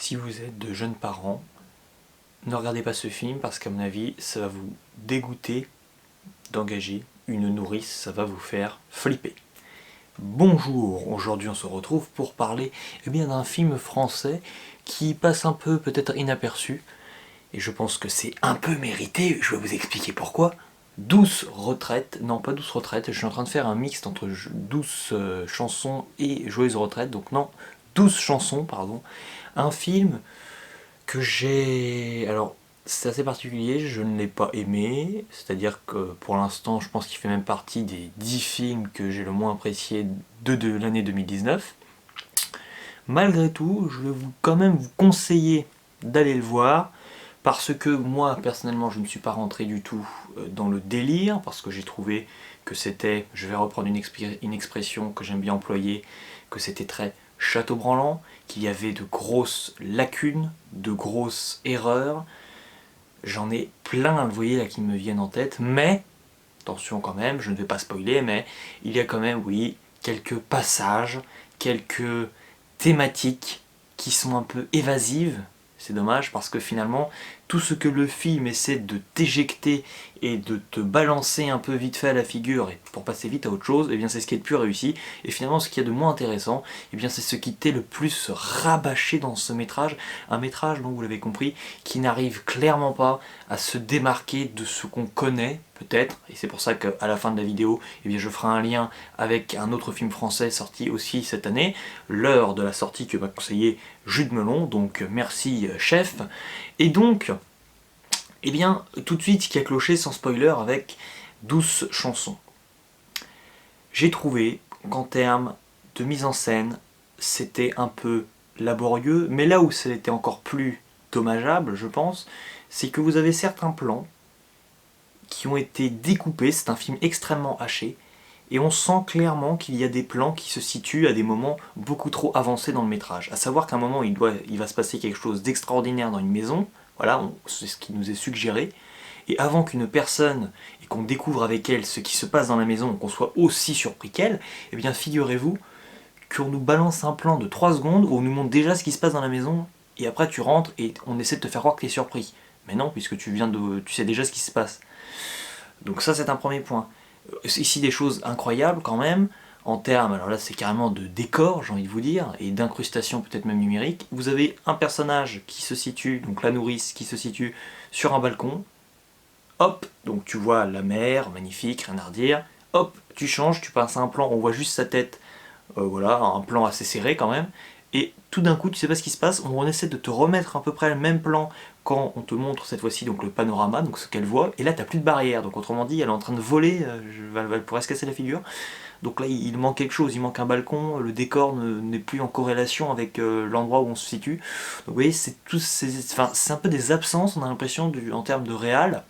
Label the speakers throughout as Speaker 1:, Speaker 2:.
Speaker 1: Si vous êtes de jeunes parents, ne regardez pas ce film parce qu'à mon avis, ça va vous dégoûter d'engager une nourrice, ça va vous faire flipper. Bonjour, aujourd'hui on se retrouve pour parler d'un film français qui passe un peu peut-être inaperçu, et je pense que c'est un peu mérité, je vais vous expliquer pourquoi. Douce retraite, non pas douce retraite, je suis en train de faire un mixte entre douce chansons et joyeuse retraite, donc non, douce chansons, pardon. Un film que j'ai... Alors, c'est assez particulier, je ne l'ai pas aimé, c'est-à-dire que pour l'instant, je pense qu'il fait même partie des 10 films que j'ai le moins apprécié de l'année 2019. Malgré tout, je vais quand même vous conseiller d'aller le voir, parce que moi, personnellement, je ne suis pas rentré du tout dans le délire, parce que j'ai trouvé que c'était, je vais reprendre une expression que j'aime bien employer, que c'était très château-branlant, qu'il y avait de grosses lacunes, de grosses erreurs. J'en ai plein, vous voyez, là, qui me viennent en tête, mais, attention quand même, je ne vais pas spoiler, mais il y a quand même, oui, quelques passages, quelques thématiques qui sont un peu évasives. C'est dommage parce que finalement, tout ce que le film essaie de t'éjecter et de te balancer un peu vite fait à la figure et pour passer vite à autre chose, c'est ce qui est le plus réussi. Et finalement, ce qui est de moins intéressant, c'est ce qui t'est le plus rabâché dans ce métrage. Un métrage, donc vous l'avez compris, qui n'arrive clairement pas à se démarquer de ce qu'on connaît, peut-être. Et c'est pour ça qu'à la fin de la vidéo, je ferai un lien avec un autre film français sorti aussi cette année, l'heure de la sortie que m'a conseillé Jude Melon, donc merci chef. Et donc, tout de suite, ce qui a cloché sans spoiler avec Douce chansons. J'ai trouvé qu'en termes de mise en scène, c'était un peu laborieux, mais là où c'était encore plus dommageable, je pense, c'est que vous avez certains plans qui ont été découpés, c'est un film extrêmement haché, et on sent clairement qu'il y a des plans qui se situent à des moments beaucoup trop avancés dans le métrage. À savoir qu'à un moment, il va se passer quelque chose d'extraordinaire dans une maison, voilà, c'est ce qui nous est suggéré, et avant qu'une personne, et qu'on découvre avec elle ce qui se passe dans la maison, qu'on soit aussi surpris qu'elle, figurez-vous qu'on nous balance un plan de 3 secondes où on nous montre déjà ce qui se passe dans la maison, et après tu rentres et on essaie de te faire croire que tu es surpris. Mais non, puisque tu sais déjà ce qui se passe. Donc ça, c'est un premier point. Ici, des choses incroyables quand même, en termes, alors là c'est carrément de décor, j'ai envie de vous dire, et d'incrustation peut-être même numérique. Vous avez un personnage qui se situe, donc la nourrice, qui se situe sur un balcon. Hop, donc tu vois la mer, magnifique, rien à redire. Hop, tu changes, tu passes à un plan, on voit juste sa tête, voilà, un plan assez serré quand même. Et tout d'un coup, tu sais pas ce qui se passe, on essaie de te remettre à peu près le même plan quand on te montre cette fois-ci donc le panorama, donc ce qu'elle voit, et là t'as plus de barrière, donc autrement dit elle est en train de voler, elle pourrait se casser la figure. Donc là il manque quelque chose, il manque un balcon, le décor n'est plus en corrélation avec l'endroit où on se situe. Donc vous voyez, c'est un peu des absences, on a l'impression, en termes de réal,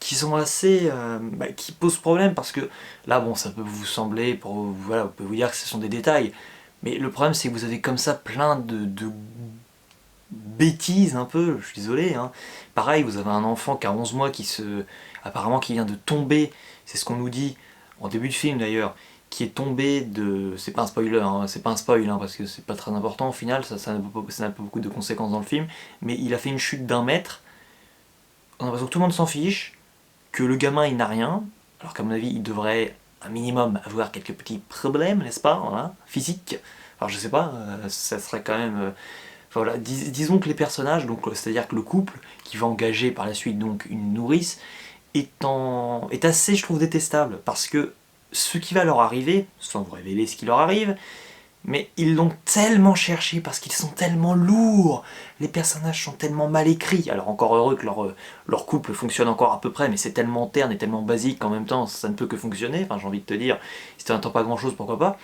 Speaker 1: qui sont assez... qui posent problème, parce que là bon ça peut vous sembler, voilà, vous pouvez vous dire que ce sont des détails, mais le problème c'est que vous avez comme ça plein de bêtises un peu, je suis désolé, hein. Pareil, vous avez un enfant qui a 11 mois apparemment qui vient de tomber, c'est ce qu'on nous dit en début de film d'ailleurs, qui est tombé de... C'est pas un spoiler, hein, c'est pas un spoil, hein, parce que c'est pas très important au final, ça n'a pas beaucoup de conséquences dans le film, mais il a fait une chute d'1 mètre, on a l'impression que tout le monde s'en fiche, que le gamin il n'a rien, alors qu'à mon avis il devrait un minimum avoir quelques petits problèmes, n'est-ce pas, voilà, physiques, alors je sais pas, ça serait quand même... Enfin, voilà, disons que les personnages, donc c'est-à-dire que le couple qui va engager par la suite donc une nourrice, est assez, je trouve, détestable, parce que ce qui va leur arriver, sans vous révéler ce qui leur arrive, mais ils l'ont tellement cherché parce qu'ils sont tellement lourds, les personnages sont tellement mal écrits, alors encore heureux que leur couple fonctionne encore à peu près, mais c'est tellement terne et tellement basique qu'en même temps ça ne peut que fonctionner, enfin j'ai envie de te dire, si tu n'entends pas grand chose, pourquoi pas.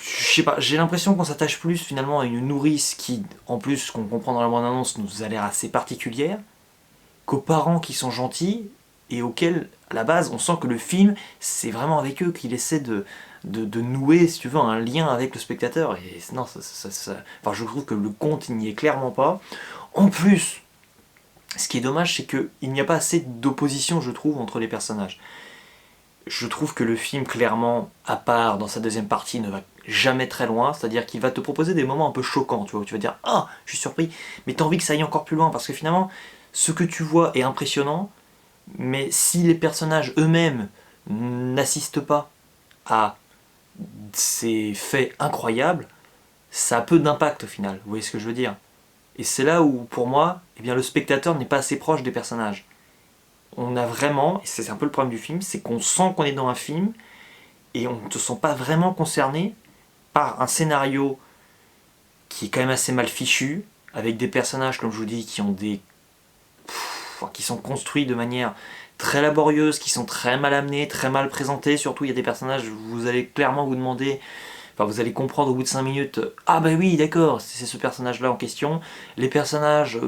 Speaker 1: Je sais pas, j'ai l'impression qu'on s'attache plus finalement à une nourrice qui, en plus, qu'on comprend dans la bande-annonce, nous a l'air assez particulière, qu'aux parents qui sont gentils et auxquels, à la base, on sent que le film, c'est vraiment avec eux qu'il essaie de nouer, si tu veux, un lien avec le spectateur. Et non, enfin, je trouve que le compte, il n'y est clairement pas. En plus, ce qui est dommage, c'est qu'il n'y a pas assez d'opposition, je trouve, entre les personnages. Je trouve que le film, clairement, à part dans sa deuxième partie, ne va jamais très loin, c'est-à-dire qu'il va te proposer des moments un peu choquants, tu vois, où tu vas dire «Ah, je suis surpris», mais t'as envie que ça aille encore plus loin, parce que finalement, ce que tu vois est impressionnant, mais si les personnages eux-mêmes n'assistent pas à ces faits incroyables, ça a peu d'impact au final, vous voyez ce que je veux dire? Et c'est là où, pour moi, eh bien, le spectateur n'est pas assez proche des personnages. On a vraiment, et c'est un peu le problème du film, c'est qu'on sent qu'on est dans un film, et on ne se sent pas vraiment concerné par un scénario qui est quand même assez mal fichu, avec des personnages, comme je vous dis, qui ont qui sont construits de manière très laborieuse, qui sont très mal amenés, très mal présentés. Surtout, il y a des personnages, vous allez clairement vous demander, enfin vous allez comprendre au bout de 5 minutes, ah bah oui, d'accord, c'est ce personnage-là en question. Les personnages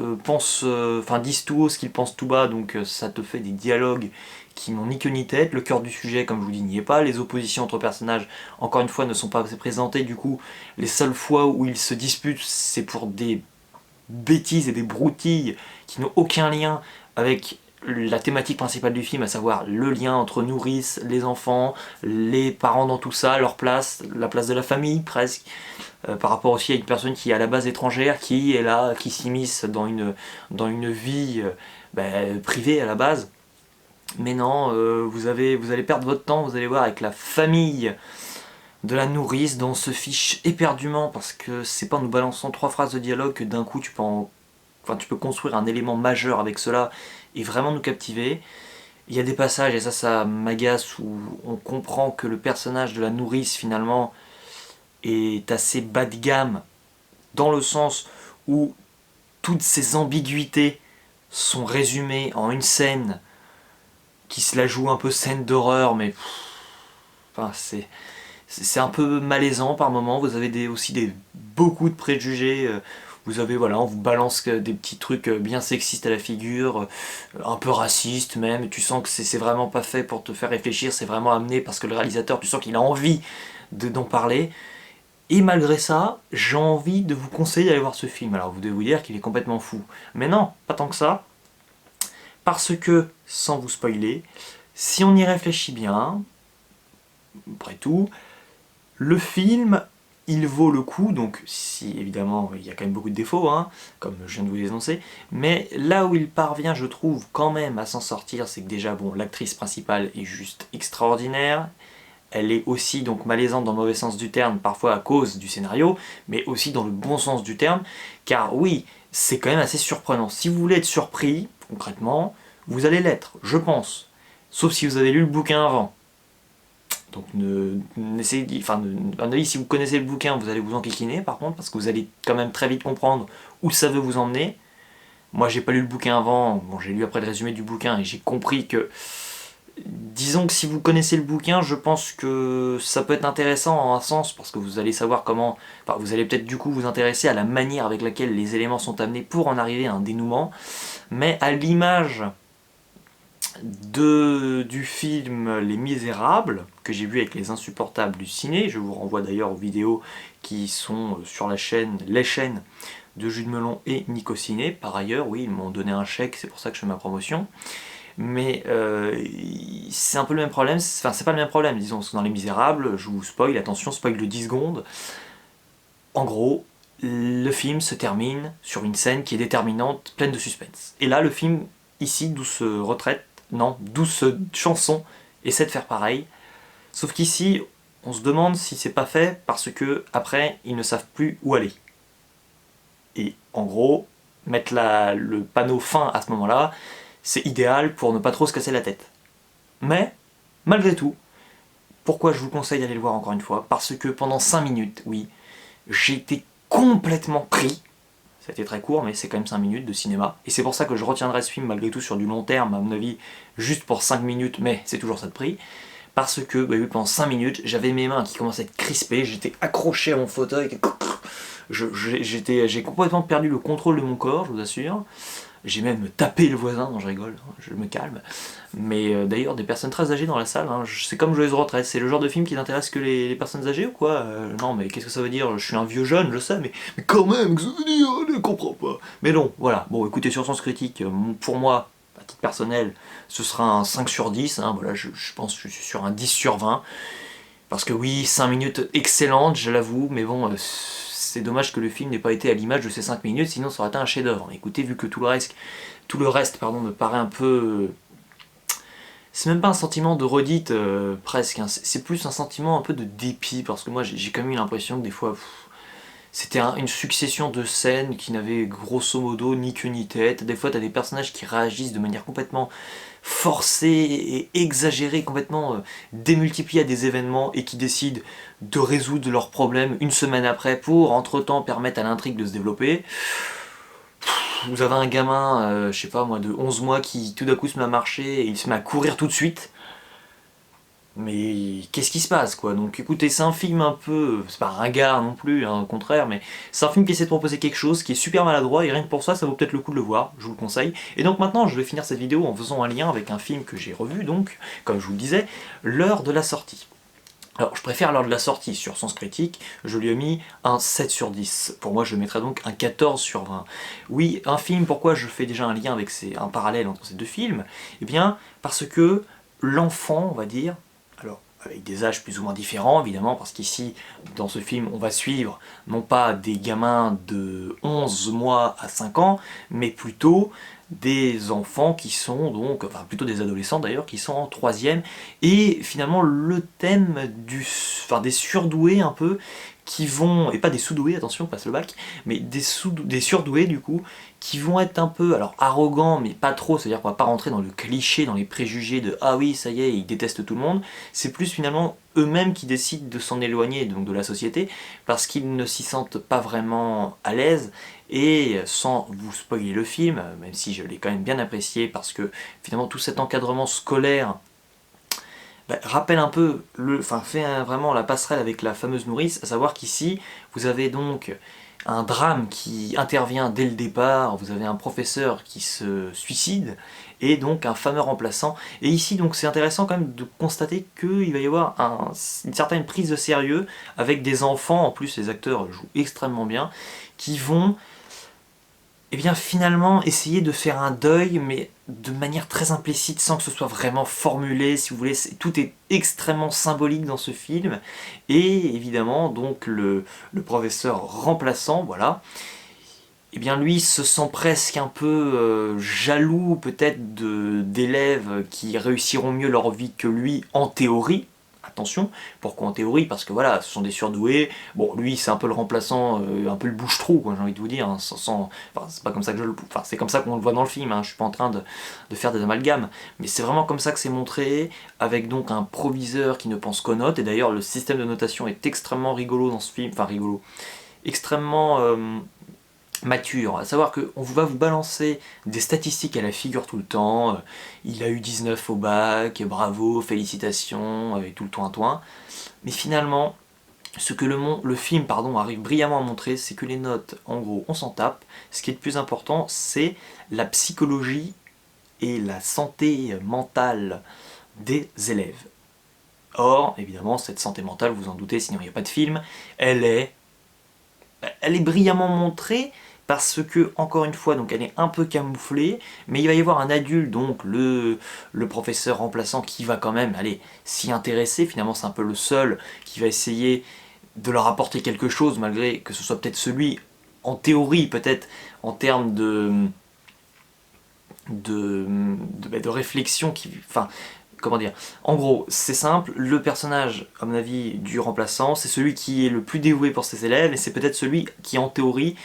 Speaker 1: disent tout haut ce qu'ils pensent tout bas, donc ça te fait des dialogues qui n'ont ni queue ni tête. Le cœur du sujet, comme je vous dis, n'y est pas. Les oppositions entre personnages, encore une fois, ne sont pas présentées. Du coup, les seules fois où ils se disputent, c'est pour des bêtises et des broutilles qui n'ont aucun lien avec la thématique principale du film, à savoir le lien entre nourrices, les enfants, les parents dans tout ça, leur place, la place de la famille presque, par rapport aussi à une personne qui est à la base étrangère, qui est là, qui s'immisce dans une vie privée à la base. Mais non, vous allez perdre votre temps, vous allez voir, avec la famille de la nourrice dont on se fiche éperdument, parce que c'est pas en nous balançant 3 phrases de dialogue que d'un coup tu peux construire un élément majeur avec cela et vraiment nous captiver. Il y a des passages, et ça m'agace, où on comprend que le personnage de la nourrice finalement est assez bas de gamme, dans le sens où toutes ces ambiguïtés sont résumées en une scène qui se la joue un peu scène d'horreur, mais c'est un peu malaisant par moments. Vous avez aussi beaucoup de préjugés. Vous avez, voilà, on vous balance des petits trucs bien sexistes à la figure, un peu racistes même. Tu sens que c'est vraiment pas fait pour te faire réfléchir, c'est vraiment amené parce que le réalisateur, tu sens qu'il a envie d'en parler. Et malgré ça, j'ai envie de vous conseiller d'aller voir ce film. Alors vous devez vous dire qu'il est complètement fou. Mais non, pas tant que ça. Parce que, sans vous spoiler, si on y réfléchit bien, après tout, le film, il vaut le coup, donc si évidemment il y a quand même beaucoup de défauts, hein, comme je viens de vous les annoncer, mais là où il parvient, je trouve, quand même à s'en sortir, c'est que déjà, bon, l'actrice principale est juste extraordinaire, elle est aussi donc malaisante dans le mauvais sens du terme, parfois à cause du scénario, mais aussi dans le bon sens du terme, car oui, c'est quand même assez surprenant. Si vous voulez être surpris, concrètement, vous allez l'être, je pense, sauf si vous avez lu le bouquin avant. Donc, à mon avis, si vous connaissez le bouquin, vous allez vous enquiquiner par contre, parce que vous allez quand même très vite comprendre où ça veut vous emmener. Moi, j'ai pas lu le bouquin avant, bon, j'ai lu après le résumé du bouquin et j'ai compris que, disons que si vous connaissez le bouquin, je pense que ça peut être intéressant en un sens, parce que vous allez savoir comment, enfin, vous allez peut-être du coup vous intéresser à la manière avec laquelle les éléments sont amenés pour en arriver à un dénouement, mais à l'image du film Les Misérables, que j'ai vu avec Les Insupportables du ciné. Je vous renvoie d'ailleurs aux vidéos qui sont sur les chaînes de Jules Melon et Nico Ciné. Par ailleurs, oui, ils m'ont donné un chèque, c'est pour ça que je fais ma promotion. Mais c'est un peu le même problème, enfin c'est pas le même problème, disons, parce que dans Les Misérables, je vous spoil, attention, spoil de 10 secondes. En gros, le film se termine sur une scène qui est déterminante, pleine de suspense. Et là, le film, ici, douce chanson, essaie de faire pareil. Sauf qu'ici, on se demande si c'est pas fait parce que après, ils ne savent plus où aller. Et en gros, mettre le panneau fin à ce moment-là, c'est idéal pour ne pas trop se casser la tête. Mais, malgré tout, pourquoi je vous conseille d'aller le voir encore une fois? Parce que pendant 5 minutes, oui, j'ai été complètement pris. Ça a été très court, mais c'est quand même 5 minutes de cinéma. Et c'est pour ça que je retiendrai ce film malgré tout sur du long terme, à mon avis, juste pour 5 minutes, mais c'est toujours ça de prix. Parce que oui, pendant 5 minutes, j'avais mes mains qui commençaient à être crispées, j'étais accroché à mon fauteuil, j'ai complètement perdu le contrôle de mon corps, je vous assure. J'ai même tapé le voisin, non je rigole, je me calme. Mais d'ailleurs, des personnes très âgées dans la salle, hein, c'est comme Joyeuse Retraite, c'est le genre de film qui n'intéresse que les personnes âgées ou quoi? Non, mais qu'est-ce que ça veut dire? Je suis un vieux jeune, je sais, mais quand même, qu'est-ce que ça veut dire? Je ne comprends pas. Mais non, voilà, bon écoutez, sur Sens Critique, pour moi, à titre personnel, ce sera un 5 sur 10, hein, voilà, je pense que je suis sur un 10 sur 20. Parce que oui, 5 minutes excellentes, je l'avoue, mais bon, c'est dommage que le film n'ait pas été à l'image de ces 5 minutes, sinon ça aurait été un chef-d'œuvre. Écoutez, vu que tout le reste pardon, me paraît un peu... C'est même pas un sentiment de redite presque, hein. C'est plus un sentiment un peu de dépit, parce que moi j'ai quand même eu l'impression que des fois... C'était une succession de scènes qui n'avaient grosso modo ni queue ni tête. Des fois, t'as des personnages qui réagissent de manière complètement forcée et exagérée, complètement démultipliée à des événements et qui décident de résoudre leurs problèmes une semaine après pour, entre-temps, permettre à l'intrigue de se développer. Vous avez un gamin, je sais pas moi, de 11 mois qui tout d'un coup se met à marcher et il se met à courir tout de suite. Mais qu'est-ce qui se passe quoi? Donc écoutez, c'est un film un peu, c'est pas ringard non plus, hein, au contraire, mais c'est un film qui essaie de proposer quelque chose qui est super maladroit et rien que pour ça vaut peut-être le coup de le voir, je vous le conseille. Et donc maintenant je vais finir cette vidéo en faisant un lien avec un film que j'ai revu, donc, comme je vous le disais, L'heure de la sortie. Alors je préfère L'heure de la sortie sur Sens Critique, je lui ai mis un 7 sur 10. Pour moi je mettrais donc un 14 sur 20. Oui, un film, pourquoi je fais déjà un lien avec un parallèle entre ces deux films? Eh bien parce que l'enfant, on va dire, alors avec des âges plus ou moins différents évidemment, parce qu'ici dans ce film on va suivre non pas des gamins de 11 mois à 5 ans, mais plutôt des enfants qui sont donc, enfin plutôt des adolescents d'ailleurs, qui sont en troisième, et finalement le thème des surdoués un peu, qui vont, et pas des sous-doués, attention, passe le bac, mais des surdoués du coup, qui vont être un peu, alors arrogants, mais pas trop, c'est-à-dire qu'on va pas rentrer dans le cliché, dans les préjugés de ah oui, ça y est, ils détestent tout le monde, c'est plus finalement eux-mêmes qui décident de s'en éloigner donc de la société, parce qu'ils ne s'y sentent pas vraiment à l'aise, et sans vous spoiler le film, même si je l'ai quand même bien apprécié, parce que finalement tout cet encadrement scolaire rappelle un peu, fait vraiment la passerelle avec la fameuse nourrice, à savoir qu'ici, vous avez donc un drame qui intervient dès le départ, vous avez un professeur qui se suicide, et donc un fameux remplaçant. Et ici, donc c'est intéressant quand même de constater qu'il va y avoir une certaine prise de sérieux, avec des enfants, en plus les acteurs jouent extrêmement bien, qui vont et bien finalement essayer de faire un deuil, mais de manière très implicite, sans que ce soit vraiment formulé, si vous voulez, tout est extrêmement symbolique dans ce film, et évidemment, donc le professeur remplaçant, voilà, et bien lui se sent presque un peu jaloux peut-être d'élèves qui réussiront mieux leur vie que lui en théorie. Attention, pourquoi en théorie? Parce que voilà, ce sont des surdoués. Bon, lui, c'est un peu le remplaçant, un peu le bouche-trou, quoi, j'ai envie de vous dire. Hein, enfin, c'est pas comme ça que enfin, c'est comme ça qu'on le voit dans le film. Hein, je suis pas en train de faire des amalgames, mais c'est vraiment comme ça que c'est montré, avec donc un proviseur qui ne pense qu'aux notes. Et d'ailleurs, le système de notation est extrêmement rigolo dans ce film. Enfin, rigolo, extrêmement mature, à savoir qu'on va vous balancer des statistiques à la figure tout le temps, il a eu 19 au bac, bravo, félicitations, et tout le toin-toin, mais finalement, ce que le film arrive brillamment à montrer, c'est que les notes, en gros, on s'en tape, ce qui est le plus important, c'est la psychologie et la santé mentale des élèves. Or, évidemment, cette santé mentale, vous en doutez, sinon il n'y a pas de film, elle est brillamment montrée, parce que, encore une fois, donc elle est un peu camouflée, mais il va y avoir un adulte, donc le professeur remplaçant, qui va quand même aller s'y intéresser. Finalement, c'est un peu le seul qui va essayer de leur apporter quelque chose, malgré que ce soit peut-être celui, en théorie, peut-être, en termes de réflexion, enfin, comment dire, en gros, c'est simple, le personnage, à mon avis, du remplaçant, c'est celui qui est le plus dévoué pour ses élèves, et c'est peut-être celui qui, en théorie,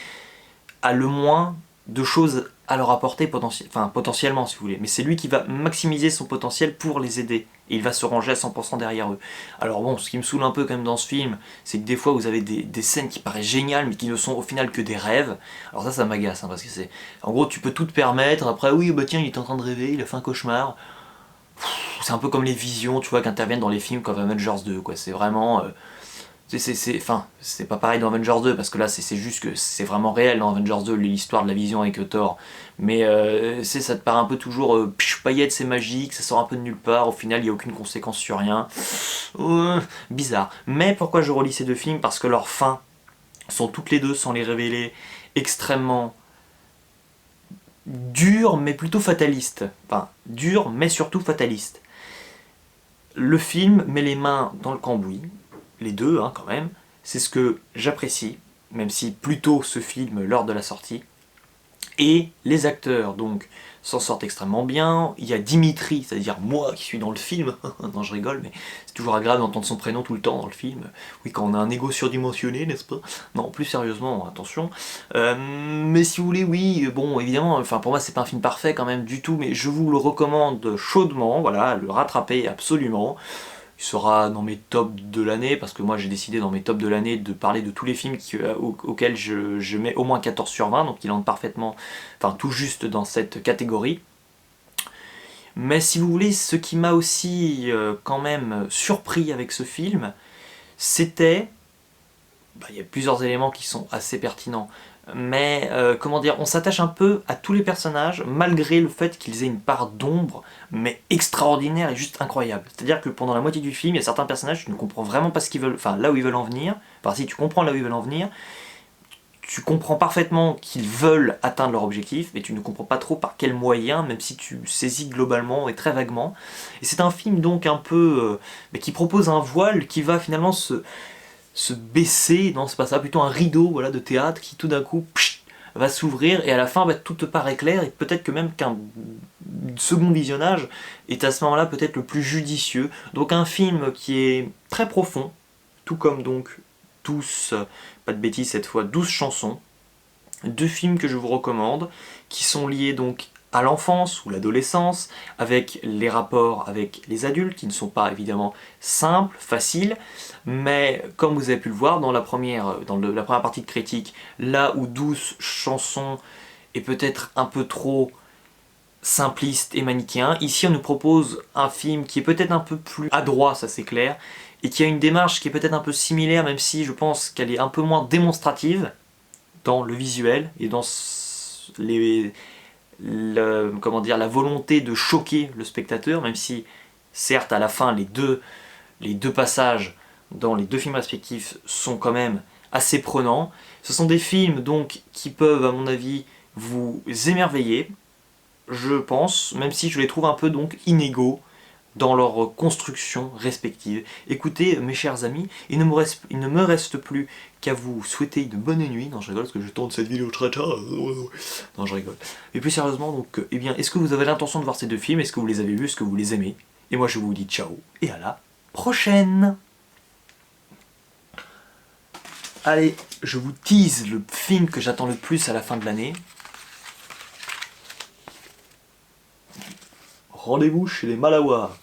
Speaker 1: a le moins de choses à leur apporter potentiellement si vous voulez, mais c'est lui qui va maximiser son potentiel pour les aider, et il va se ranger à 100% derrière eux. Alors bon, ce qui me saoule un peu quand même dans ce film, c'est que des fois vous avez des scènes qui paraissent géniales, mais qui ne sont au final que des rêves. Alors ça m'agace, hein, parce que c'est... En gros, tu peux tout te permettre, après oui, bah tiens, il est en train de rêver, il a fait un cauchemar. C'est un peu comme les visions, tu vois, qui interviennent dans les films comme Avengers 2, quoi. C'est vraiment... c'est pas pareil dans Avengers 2 parce que là c'est juste que c'est vraiment réel dans Avengers 2 l'histoire de la vision avec Thor, mais ça te paraît un peu toujours paillettes, c'est magique, ça sort un peu de nulle part, au final il n'y a aucune conséquence sur rien, bizarre. Mais pourquoi je relis ces deux films? Parce que leurs fins sont toutes les deux, sans les révéler, extrêmement dures mais plutôt fatalistes, enfin dures mais surtout fatalistes. le film met les mains dans le cambouis, les deux hein, quand même, c'est ce que j'apprécie, même si plutôt ce film lors de la sortie. Et les acteurs donc s'en sortent extrêmement bien. Il y a Dimitri, c'est-à-dire moi qui suis dans le film. Non, je rigole, mais c'est toujours agréable d'entendre son prénom tout le temps dans le film. Oui, quand on a un ego surdimensionné, n'est-ce pas? Non, plus sérieusement, attention. Mais si vous voulez, oui, bon, évidemment, enfin pour moi c'est pas un film parfait quand même du tout, mais je vous le recommande chaudement, voilà, le rattraper absolument. Il sera dans mes tops de l'année, parce que moi j'ai décidé dans mes tops de l'année de parler de tous les films auxquels je mets au moins 14 sur 20, donc il entre parfaitement, enfin tout juste dans cette catégorie. Mais si vous voulez, ce qui m'a aussi quand même surpris avec ce film, c'était... il y a plusieurs éléments qui sont assez pertinents, mais comment dire, on s'attache un peu à tous les personnages malgré le fait qu'ils aient une part d'ombre mais extraordinaire et juste incroyable. C'est-à-dire que pendant la moitié du film, il y a certains personnages, tu ne comprends vraiment pas ce qu'ils veulent, enfin là où ils veulent en venir. Enfin si tu comprends là où ils veulent en venir, tu comprends parfaitement qu'ils veulent atteindre leur objectif, mais tu ne comprends pas trop par quels moyens, même si tu saisis globalement et très vaguement. Et c'est un film donc un peu mais qui propose un voile qui va finalement se baisser, non c'est pas ça, plutôt un rideau voilà, de théâtre qui tout d'un coup va s'ouvrir et à la fin tout te paraît clair et peut-être que même qu'un second visionnage est à ce moment-là peut-être le plus judicieux. Donc un film qui est très profond, tout comme donc 12, pas de bêtises cette fois, 12 chansons, deux films que je vous recommande, qui sont liés donc à l'enfance ou l'adolescence, avec les rapports avec les adultes, qui ne sont pas évidemment simples, faciles, mais comme vous avez pu le voir dans la première partie de critique, là où 12 chansons est peut-être un peu trop simpliste et manichéen, ici on nous propose un film qui est peut-être un peu plus adroit, ça c'est clair, et qui a une démarche qui est peut-être un peu similaire, même si je pense qu'elle est un peu moins démonstrative dans le visuel et dans comment dire, la volonté de choquer le spectateur, même si certes à la fin les deux passages dans les deux films respectifs sont quand même assez prenants. Ce sont des films donc qui peuvent à mon avis vous émerveiller, je pense, même si je les trouve un peu donc inégaux dans leur construction respective. Écoutez mes chers amis, il ne me reste plus qu'à vous souhaiter une bonne nuit. Non je rigole parce que je tourne cette vidéo très tard. Non je rigole. Mais plus sérieusement donc, eh bien, est-ce que vous avez l'intention de voir ces deux films? Est-ce que vous les avez vus? Est-ce que vous les aimez? Et moi je vous dis ciao et à la prochaine. Allez, je vous tease le film que j'attends le plus à la fin de l'année. Rendez-vous chez les Malawars.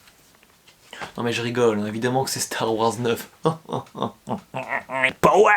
Speaker 1: Non mais je rigole, hein, évidemment que c'est Star Wars 9. Power!